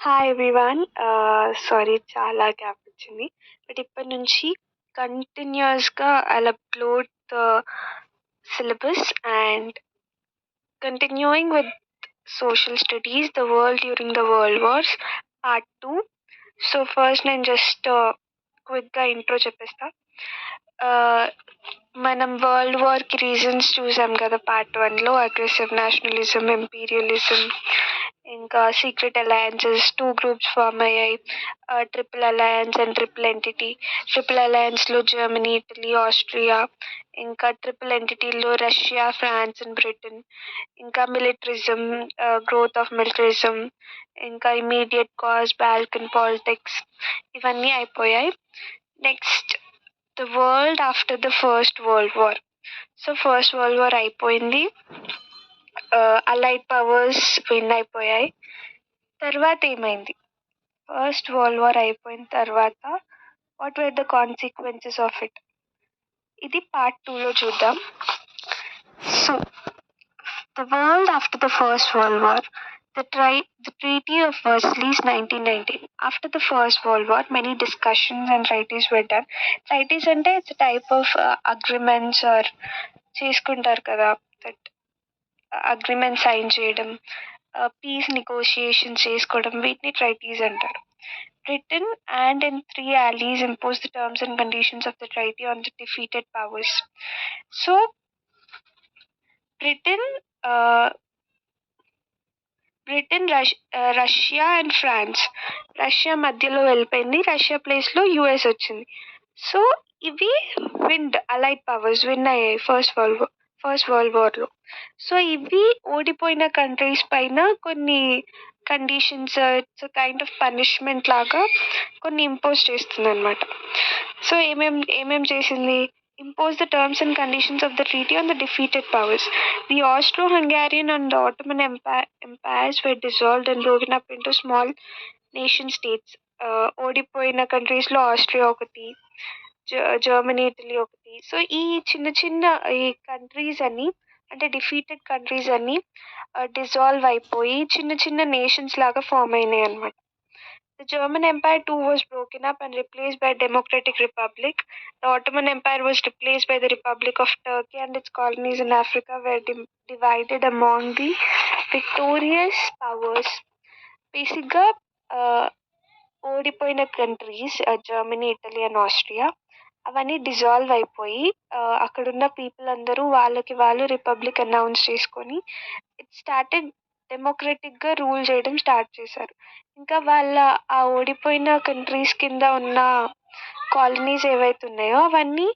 Hi everyone. Sorry చాలా gap వచ్చింది. But ఇప్పటి నుంచి కంటిన్యూస్గా I'll upload the syllabus and continuing with social studies the world during the world wars part 2. So first నేను just క్విక్గా intro చెప్పేస్తా. మనం వరల్డ్ వార్కి రీజన్స్ చూసాం కదా పార్ట్ 1లో. అగ్రెసివ్ నేషనలిజం, ఇంపీరియలిజం, ఇంకా secret alliances, two groups form అయ్యాయి, triple alliance and triple entente. Triple అలయన్స్లో జర్మనీ, ఇటలీ, ఆస్ట్రియా, ఇంకా ట్రిపుల్ ఎంటిటీలో రష్యా, ఫ్రాన్స్ అండ్ బ్రిటన్. ఇంకా మిలిటరిజం, గ్రోత్ ఆఫ్ మిలిటరిజం, ఇంకా ఇమీడియట్ కాజ్, బాల్కన్ పాలిటిక్స్, ఇవన్నీ అయిపోయాయి. Next the world after the first world war. So first world war అయిపోయింది, allied powers win అయిపోయాయి. తర్వాత ఏమైంది? ఫస్ట్ వరల్డ్ వార్ అయిపోయిన తర్వాత what were the consequences of it? ఇది పార్ట్ 2లో చూద్దాం. So the world after the first world war. The Treaty of Versailles 1919. After the First World War, many discussions and treaties were done. Treaties అంటే it's a type of agreements or చేసుకుంటారు కదా, that agreement sign చేయడం, piece negotiation చేసుకోవడం, వీటిని ట్రైటీస్ అంటారు. Britain and in three allies imposed the terms and conditions of the treaty on the defeated powers. So Britain, Russia and France. Russia మధ్యలో వెళ్ళిపోయింది, Russia ప్లేస్లో US వచ్చింది. సో ఇవి allied powers win అయ్యాయి first world వార్లో. So ఇవి ఓడిపోయిన countries పైన కొన్ని conditions, it's kind of punishment లాగా కొన్ని ఇంపోజ్ చేస్తుంది అనమాట. సో ఏమేం చేసింది? impose the terms and conditions of the treaty on the defeated powers. The Austro-Hungarian and the Ottoman empires were dissolved and broken up into small nation states. ఓడిపోయిన కంట్రీస్లో Austria ఒకటి, Germany, Italy ఒకటి. So ఈ చిన్న ఈ countries అన్ని, అంటే defeated countries అన్ని డిజాల్వ్ అయిపోయి చిన్న నేషన్స్ లాగా ఫామ్ అయినాయి అనమాట. The German Empire too was broken up and replaced by a democratic republic. The Ottoman Empire was replaced by the Republic of Turkey, and its colonies in Africa were divided among the victorious powers. బేసిక్గా ఓడిపోయిన countries Germany, Italy and Austria అవన్నీ dissolve అయిపోయి అక్కడున్న people అందరూ వాళ్ళకి వాళ్ళు republic announce చేసుకొని it started డెమోక్రటిక్గా rule చేయడం స్టార్ట్ చేశారు. ఇంకా వాళ్ళ ఆ ఓడిపోయిన కంట్రీస్ కింద ఉన్న కాలనీస్ ఏవైతే ఉన్నాయో అవన్నీ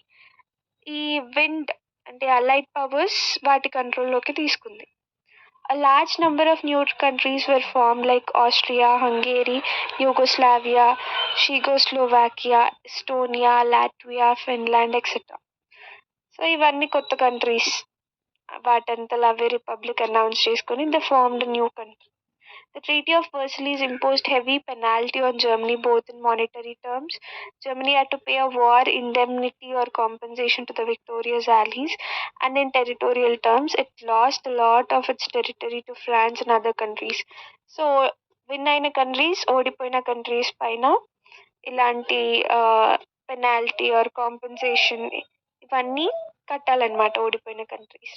ఈ అంటే అలైడ్ పవర్స్ వాటి కంట్రోల్లోకి తీసుకుంది. A large number of new countries were formed like Austria, Hungary, Yugoslavia, Czechoslovakia, Estonia, Latvia, Finland, etc. So ఇవన్నీ కొత్త కంట్రీస్, వాటంతలో అవే రిపబ్లిక్ అనౌన్స్ చేసుకొని the formed new country. The Treaty of Versailles imposed heavy penalty on Germany, both in monetary terms. Germany had to pay a war indemnity or compensation to the victorious allies, and in territorial terms, it lost a lot of its territory to France and other countries. So, win అయిన countries ఓడిపోయిన countries పైన ఇలాంటి penalty are compensation ఇవన్నీ కట్టాలన్నమాట ఓడిపోయిన countries.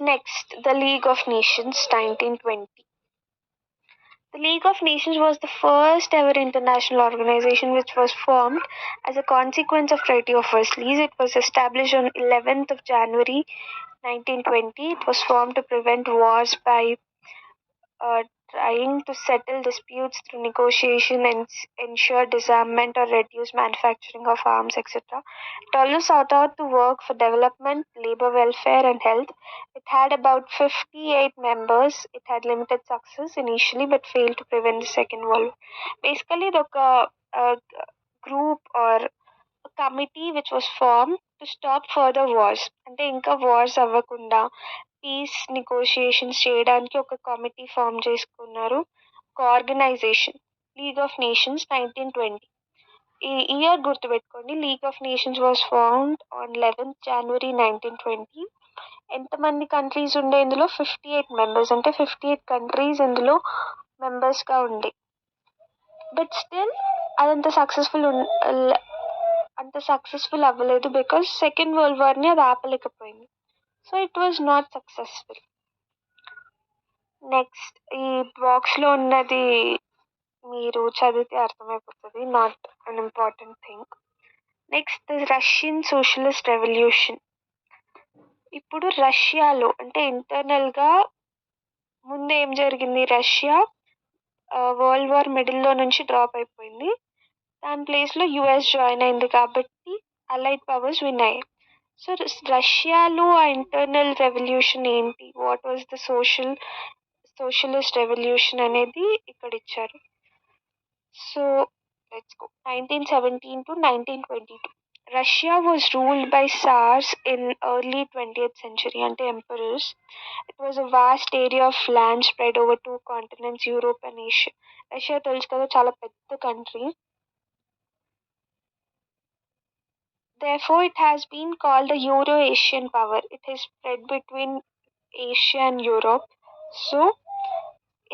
Next, the League of Nations 1920. The League of Nations was the first ever international organization which was formed as a consequence of Treaty of Versailles. It was established on 11th of January 1920. It was formed to prevent wars by trying to settle disputes through negotiation and ensure disarmament or reduce manufacturing of arms, etc. It also sought out to work for development, labor welfare, and health. It had about 58 members. It had limited success initially but failed to prevent the Second World War. Basically, a group or a committee which was formed to stop further wars. అంటే ఇంకా wars అవ్వకుండా piece negotiations చేయడానికి ఒక committee form చేసుకున్నారు, ఒక organisation, league of nations 1920. ఈ year గుర్తుపెట్టుకోండి, league of nations was found on 11th January 1920. ఎంతమంది కంట్రీస్ ఉండే ఇందులో 58 మెంబర్స్, అంటే 58 కంట్రీస్ ఇందులో మెంబర్స్గా ఉండే. బట్ స్టిల్ అదంత సక్సెస్ఫుల్ అవ్వలేదు, బికాస్ సెకండ్ వరల్డ్ వార్ని అది ఆపలేకపోయింది. So it was not successful. Next ఈ బాక్స్లో ఉన్నది మీరు చదివితే అర్థమైపోతుంది, not an important thing. Next the Russian socialist revolution. ఇప్పుడు రష్యాలో అంటే ఇంటర్నల్గా ముందు ఏం జరిగింది, రష్యా వరల్డ్ వార్ మిడిల్లో నుంచి డ్రాప్ అయిపోయింది, దాని ప్లేస్లో యుఎస్ జాయిన్ అయింది కాబట్టి అలైడ్ పవర్స్ విన్ అయ్యాయి. సో రష్యాలో ఆ ఇంటర్నల్ రెవల్యూషన్ ఏంటి, what was the socialist revolution అనేది ఇక్కడ ఇచ్చారు. So let's go. 1917 to 1922. Russia was ruled by Tsars in early 20th century, అంటే emperors. It was a vast area of land spread over 2 continents, Europe and Asia. Russia తెలుసు కదా, చాలా పెద్ద country. Therefore, it has been called a Euro-Asian power. It is spread between Asia and Europe. So,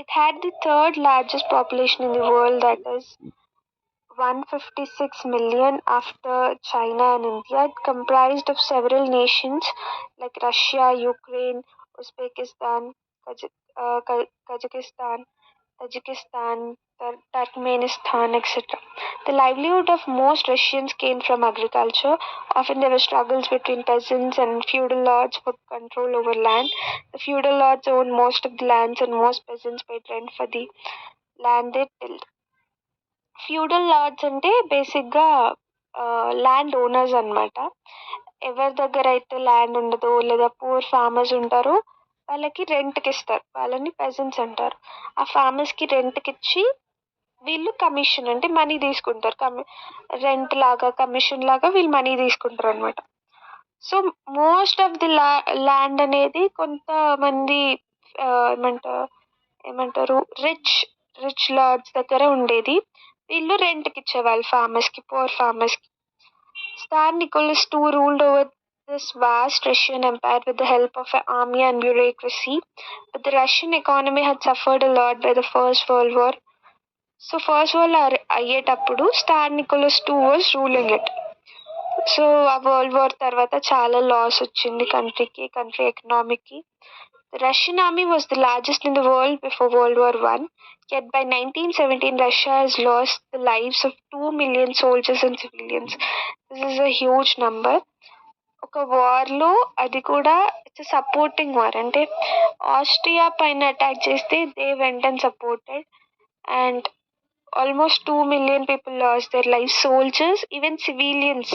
it had the third largest population in the world, that is 156 million after China and India. It comprised of several nations like Russia, Ukraine, Uzbekistan, Kazakhstan, Tajikistan, Turkmenistan, etc. The livelihood of most Russians came from agriculture. Often there were struggles between peasants and feudal lords for control over land. The feudal lords owned most of the lands and most peasants paid rent for the land they tilled. Feudal lords అంటే బేసిక్గా land owners అన్నమాట. ఎవరి దగ్గర అయితే land ఉండదో లేదా poor farmers ఉంటారో వాళ్ళకి రెంట్కి ఇస్తారు, వాళ్ళని పెజెంట్స్ అంటారు. ఆ ఫార్మర్స్కి రెంట్కి ఇచ్చి వీళ్ళు కమిషన్ అంటే మనీ తీసుకుంటారు, రెంట్ లాగా కమిషన్ లాగా వీళ్ళు మనీ తీసుకుంటారు అనమాట. So most of the land అనేది కొంతమంది ఏమంటారు రిచ్ లార్డ్స్ దగ్గర ఉండేది, వీళ్ళు రెంట్కి ఇచ్చేవాళ్ళు ఫార్మర్స్కి, poor ఫార్మర్స్కి. Tsar Nicholas II ruled over this vast Russian empire with the help of an army and bureaucracy, but the Russian economy had suffered a lot by the First World War. So First World War అయ్యేటప్పుడు Tsar Nicholas II was ruling it. So ఆ world war తర్వాత చాలా loss వచ్చింది country ఎకనామీకి. The Russian army was the largest in the world before World War I. Yet by 1917, Russia has lost the lives of 2 million soldiers and civilians. This is a huge number. ఒక వార్లో అది కూడా it's supporting war, అంటే Austria పైన attack చేస్తే they went and supported, and almost 2 million people lost their lives, soldiers, even civilians.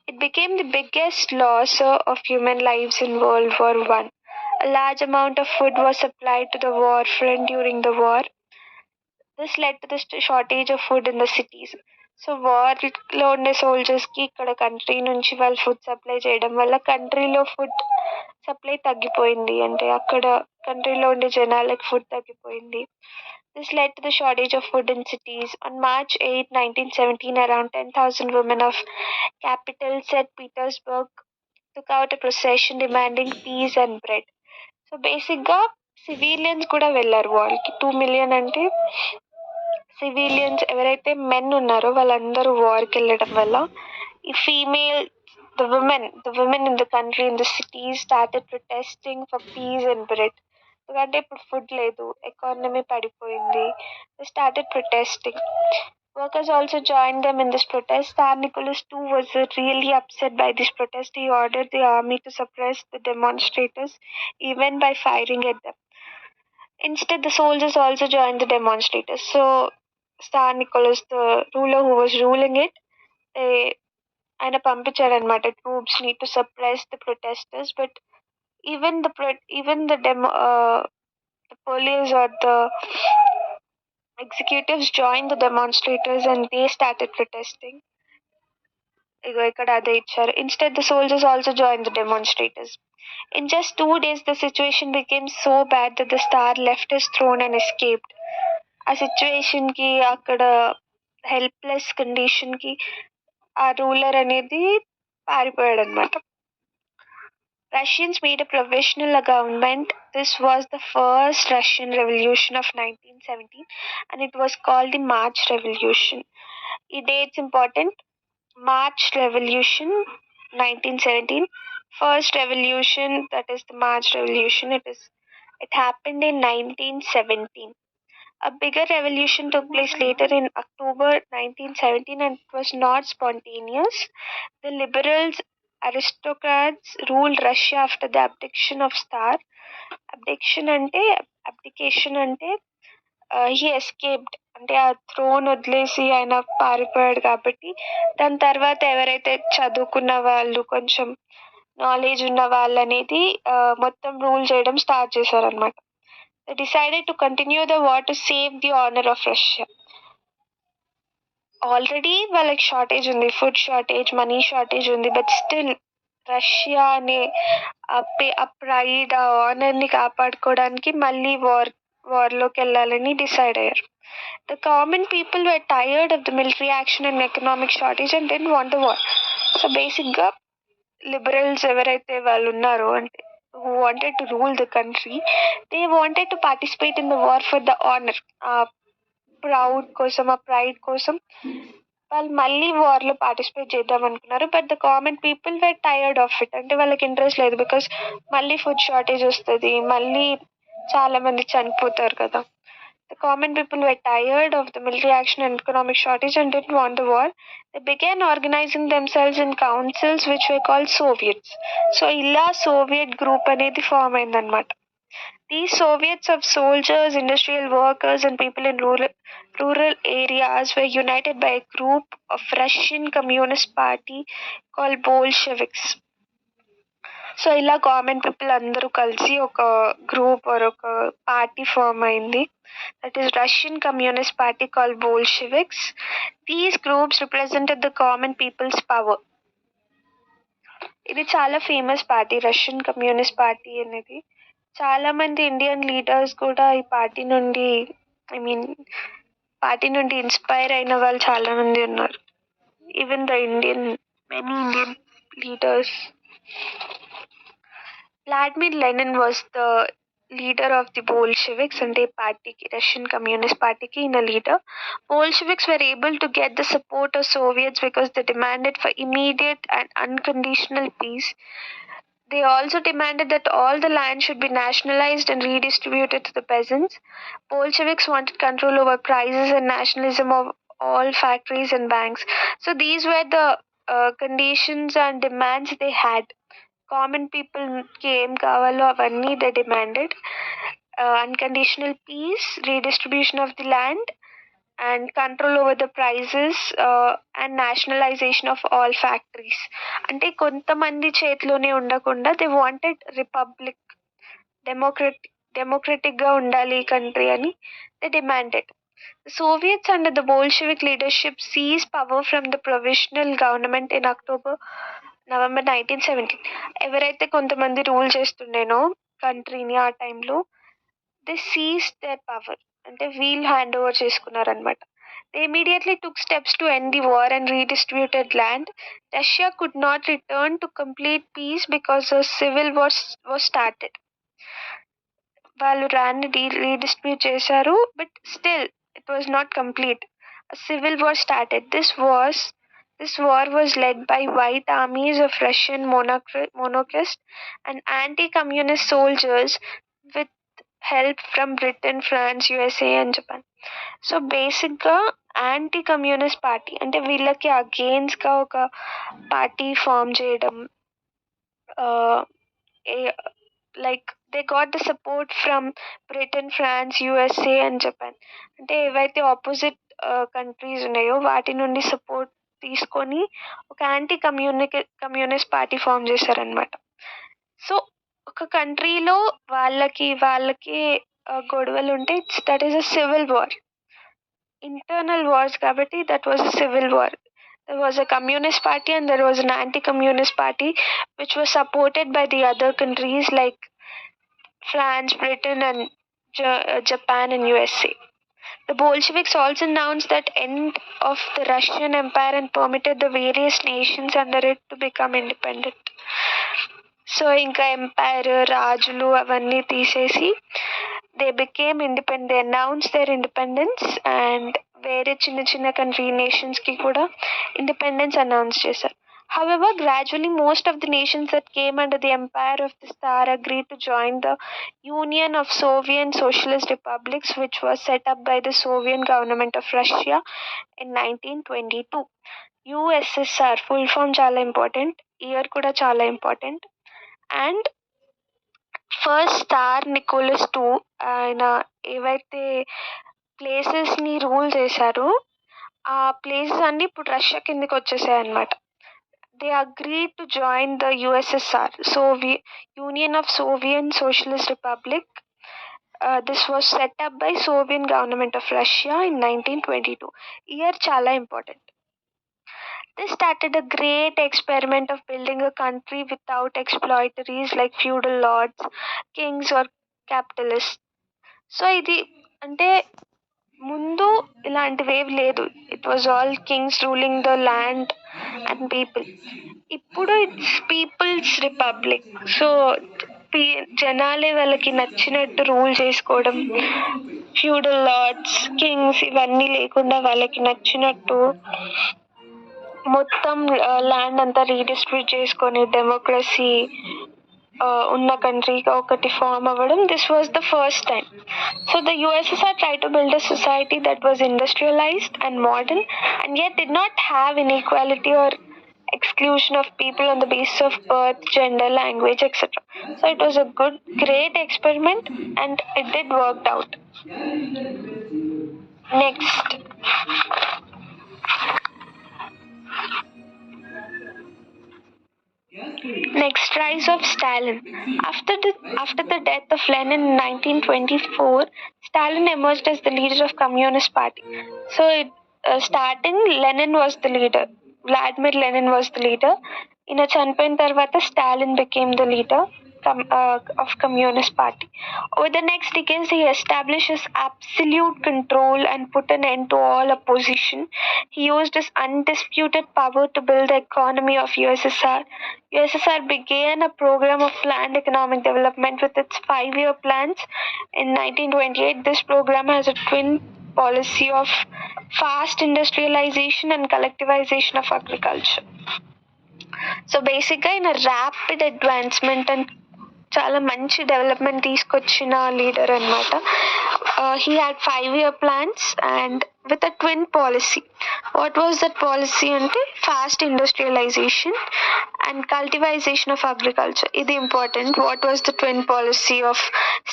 It became the biggest loss of human lives in World War I. A large amount of food was supplied to the war front during the war. This led to the shortage of food in the cities. So వార్లో ఉండే సోల్జర్స్కి ఇక్కడ country నుంచి వాళ్ళు food supply చేయడం వల్ల కంట్రీలో food supply తగ్గిపోయింది, అంటే అక్కడ కంట్రీలో ఉండే జనాలకి ఫుడ్ తగ్గిపోయింది. This led to the shortage of food in cities. On March 8, 1917, around 10,000 women of capital St. Petersburg took out a procession demanding peace and bread. So బేసిక్గా సివిలియన్స్ కూడా వెళ్ళారు వార్కి. 2 million అంటే సివిలియన్స్ ఎవరైతే మెన్ ఉన్నారో వాళ్ళందరూ వార్కి వెళ్ళడం వల్ల ఈ the women in the country, in the cities started protesting for peace and bread. ఎందుకంటే ఇప్పుడు ఫుడ్ లేదు, ఎకానమీ పడిపోయింది. They started protesting. Workers also joined them in this protest. Tsar Nicholas II was really upset by this protest. He ordered the army to suppress the demonstrators even by firing at them. Instead, the soldiers also joined the demonstrators. So Tsar Nicholas, the ruler who was ruling it, ఆయన పంపించారనమాట troops need to suppress the protesters, but even the police or the executives joined the demonstrators and they started protesting. Instead, the soldiers also joined the demonstrators. In just 2 days, the situation became so bad that the Tsar left his throne and escaped. ఆ సిచ్యువేషన్కి అక్కడ helpless కండిషన్కి ఆ ruler అనేది పారిపోయాడు అనమాట. Russians made a provisional government. This was the first Russian Revolution of 1917 and it was called the March Revolution. The date's important. March Revolution 1917. First revolution, that is the March Revolution. It happened in 1917. A bigger revolution took place later in October 1917 and it was not spontaneous. The liberals aristocrats ruled Russia after the abdication of Tsar. Abdication అంటే he escaped, అంటే ఆ throne వదిలేసి ఆయన పారిపోయాడు కాబట్టి దాని తర్వాత ఎవరైతే చదువుకున్న వాళ్ళు కొంచెం నాలెడ్జ్ ఉన్న వాళ్ళు అనేది మొత్తం రూల్ చేయడం స్టార్ట్ చేశారనమాట. They decided to continue the war to save the honor of Russia. Already వాళ్ళకి షార్టేజ్ ఉంది, ఫుడ్ షార్టేజ్, మనీ షార్టేజ్ ఉంది, బట్ స్టిల్ రష్యా అనే ఆ ప్రైడ్, ఆ ఆనర్ని కాపాడుకోవడానికి మళ్ళీ వార్లోకి వెళ్ళాలని డిసైడ్ అయ్యారు. The common people were tired of the military action and economic shortage and didn't want the war. So బేసిక్గా లిబరల్స్ ఎవరైతే వాళ్ళు ఉన్నారో అంటే who wanted to rule the country, they wanted to participate in the war for the honor. ఆ proud కోసం, ఆ pride కోసం వాళ్ళు మళ్ళీ వార్లో పార్టిసిపేట్ చేద్దాం అనుకున్నారు. But the common people were tired of it, అంటే వాళ్ళకి ఇంట్రెస్ట్ లేదు, బికాస్ మళ్ళీ ఫుడ్ షార్టేజ్ వస్తుంది, మళ్ళీ చాలా మంది చనిపోతారు కదా. The common people were tired of the military action and economic shortage and didn't want the war. They began organizing themselves in councils which were called Soviets. So illa Soviet group అనేది form అయిందనమాట. These Soviets of soldiers, industrial workers and people in rural areas were united by a group of Russian Communist Party called Bolsheviks. So ఇలా common people అందరూ కలిసి ఒక group are ఒక party form అయింది. That is Russian Communist Party called Bolsheviks. These groups represented the common people's power. ఇది చాలా famous party, Russian communist party అనేది. చాలా మంది ఇండియన్ లీడర్స్ కూడా ఈ పార్టీ నుండి ఇన్స్పైర్ అయిన వాళ్ళు చాలా మంది ఉన్నారు. Even many Indian leaders. Vladimir Lenin was the leader of the Bolsheviks and a party, Russian Communist Party ki in a leader. Bolsheviks were able to get the support of Soviets because they demanded for immediate and unconditional peace. They also demanded that all the land should be nationalized and redistributed to the peasants. Bolsheviks wanted control over prices and nationalism of all factories and banks. So these were the conditions and demands they had. Common పీపుల్కి ఏం కావాలో అవన్నీ they demanded. Unconditional peace, redistribution of the land and control over the prices and nationalization of all factories. అంటే కొంతమంది చేతిలోనే ఉండకుండా they wanted republic, డెమోక్రటిక్గా ఉండాలి ఈ కంట్రీ అని they demanded. The Soviets under the Bolshevik leadership seized power from the provisional government in November 1917. ఎవరైతే కొంతమంది rule చేస్తుండేనో కంట్రీని ఆ టైంలో, దే సీజ్ దేర్ పవర్, అంటే వీళ్ళు హ్యాండ్ ఓవర్ చేసుకున్నారనమాట. They immediately took steps to end the war and redistributed land. Russia could not return to complete peace because a civil war was started. వాళ్ళు land redistribute చేశారు, but still it was not complete. A civil war started. This war was led by white armies of Russian monarchists and anti-communist soldiers with help from Britain, France, USA and Japan. So బేసిక్గా anti communist party అంటే వీళ్ళకి అగెయిన్స్ట్గా ఒక party form చేయడం, like they got the support from Britain, France, USA and Japan. అంటే ఏవైతే opposite countries ఉన్నాయో వాటి నుండి సపోర్ట్ తీసుకొని ఒక యాంటీ కమ్యూనిస్ట్ పార్టీ ఫామ్ చేశారనమాట. సో ఒక కంట్రీలో వాళ్ళకి గొడవలు ఉంటే that is a civil war, internal wars కాబట్టి that was a civil war. There was a communist party and there was an anti-communist party which was supported by the other countries like France, Britain and Japan and USA. The Bolsheviks also announced that end of the Russian Empire and permitted the various nations under it to become independent. So ఇంకా empire రాజులు అవన్నీ తీసేసి they became independent, they announce their independence and వేరే చిన్న చిన్న country nations కి కూడా independence announce చేశారు. However, gradually most of the nations that came under the empire of the Tsar agreed to join the Union of Soviet Socialist Republics, which was set up by the Soviet government of Russia in 1922. USSR full form చాలా important, year కూడా చాలా important. And first స్టార్ Nicholas two ఆయన ఏవైతే places ని rule చేశారో ఆ places అన్ని ఇప్పుడు రష్యా కిందకి వచ్చేసాయి అనమాట. They agreed to join the USSR, union of Soviet socialist republic. This was set up by Soviet government of Russia in 1922. Year చాలా important. This started a great experiment of building a country without exploitaries like feudal lords, kings or capitalists. So ఇది అంటే ముందు ఇలాంటివేవి లేదు. It was all Kings ruling the land and people. ఇప్పుడు it's peoples republic. So జనాలే వాళ్ళకి నచ్చినట్టు rule చేసుకోవడం, feudal lords Kings ఇవన్నీ లేకుండా వాళ్ళకి నచ్చినట్టు మొత్తం ల్యాండ్ అంతా రీడిస్ట్రిబ్యూట్ చేసుకొని డెమోక్రసీ ఉన్న కంట్రీగా ఒకటి ఫామ్ అవ్వడం. This was the first time. So the USSR tried to build a society that was industrialized and modern and yet did not have inequality or exclusion of people on the basis of birth, gender, language, etc. So it was a great experiment and it did worked out. Next, rise of Stalin. After the death of Lenin in 1924, Stalin emerged as the leader of Communist Party. So, starting Lenin was the leader. Vladimir Lenin was the leader. In a చనిపోయిన తర్వాత Stalin became the leader of Communist Party. Over the next decades, he established his absolute control and put an end to all opposition. He used his undisputed power to build the economy of USSR. USSR began a program of planned economic development with its 5-year plans. In 1928, this program has a twin policy of fast industrialization and collectivization of agriculture. So బేసిక్గా ఆయన rapid advancement and చాలా మంచి development తీసుకొచ్చిన leader అనమాట. He had 5-year plans and with a twin policy. What was that policy అంటే fast industrialisation and cultivation of agriculture. ఇది important. What was the twin policy of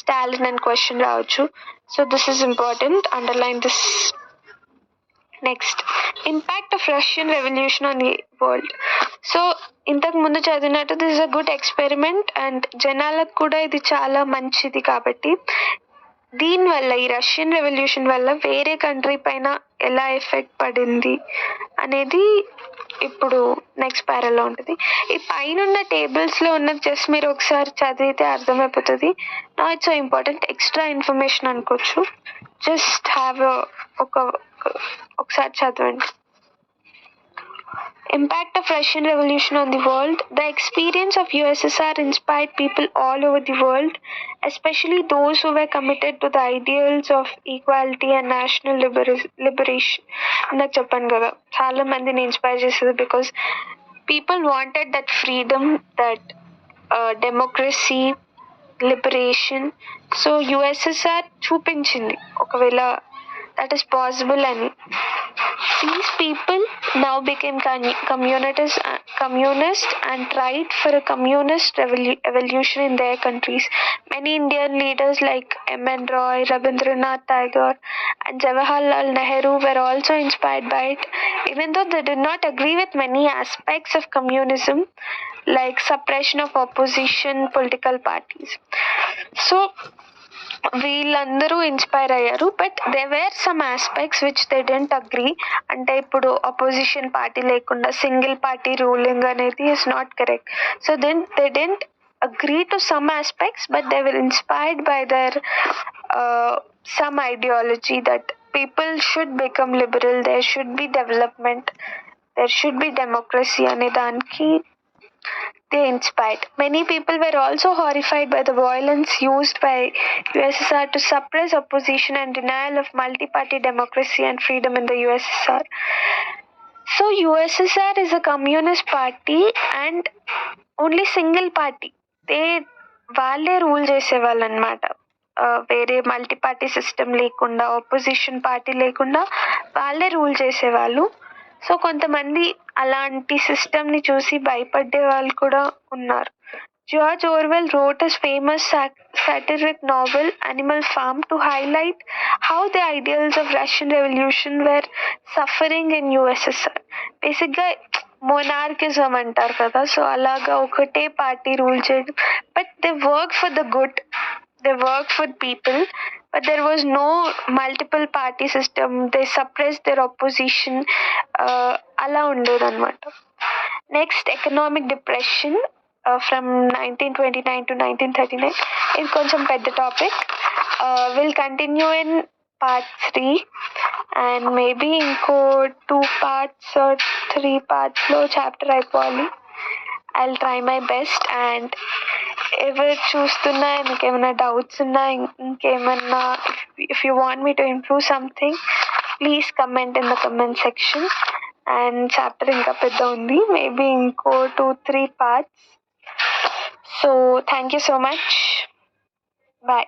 Stalin అని question రావచ్చు. So this is important, underline this. Next, impact of Russian revolution on the world. So ఇంతకు ముందు చదివినట్టు this is a good experiment and జనాలకు కూడా ఇది చాలా మంచిది. కాబట్టి దీనివల్ల ఈ రష్యన్ రెవల్యూషన్ వల్ల వేరే కంట్రీ పైన ఎలా ఎఫెక్ట్ పడింది అనేది ఇప్పుడు నెక్స్ట్ ప్యారల్లో ఉంటుంది. ఈ పైన టేబుల్స్లో ఉన్నది జస్ట్ మీరు ఒకసారి చదివితే అర్థమైపోతుంది. నా it's so important, extra information అనుకోవచ్చు. జస్ట్ హ్యావ్ ఒకసారి చదవండి. Impact of Russian Revolution on the world. The experience of USSR inspired people all over the world, especially those who were committed to the ideals of equality and national liberation. నాకు చెప్పాను కదా, చాలా మందిని inspire చేసేది because people wanted that freedom, that democracy, liberation. So USSR చూపించింది ఒకవేళ that is possible, and these people now became communist and tried for a communist evolution in their countries. Many Indian leaders like M.N. Roy, Rabindranath Tagore and Jawaharlal Nehru were also inspired by it, even though they did not agree with many aspects of communism like suppression of opposition political parties. So వీళ్ళందరూ inspire అయ్యారు, but they were some aspects which they didn't agree. అంటే ఇప్పుడు opposition party లేకుండా single party ruling అనేది is not correct. So then they didn't agree to some aspects, but they were inspired by their some ideology that people should become liberal, there should be development, there should be democracy అనే దానికి they inspired. Many people were also horrified by the violence used by USSR to suppress opposition and denial of multi-party democracy and freedom in the USSR. So USSR is a communist party and only single party. They వాళ్ళే rule చేసేవాళ్ళు అనమాట. వేరే multi party system లేకుండా, opposition party లేకుండా వాళ్ళే rule చేసేవాళ్ళు. So కొంతమంది అలాంటి సిస్టమ్ని చూసి భయపడే వాళ్ళు కూడా ఉన్నారు. George Orwell wrote his famous satiric novel Animal Farm to highlight how the ideals of Russian Revolution were suffering in USSR. బేసిక్గా మొనార్కిజం అంటారు కదా, సో అలాగా ఒకటే పార్టీ రూల్ చేయడం. But they work for the good, they work for people, but there was no multiple party system. They suppress their opposition. అలా ఉండేదన్నమాట. Next, economic depression from 1929 to 1939. ఇది కొంచెం పెద్ద topic. Will continue in part 3 and maybe ఇంకో 2 parts or 3 partsలో chapter అయిపోవాలి. I will try my best. And ఎవరు చూస్తున్నా మీకు ఏమైనా డౌట్స్ ఉన్నా, ఇంకేమన్నా if you want me to improve something, please comment in the comment section. And chapter ఇంకా పెద్ద ఉంది, మేబీ ఇంకో 2-3 parts. So thank you so much. Bye.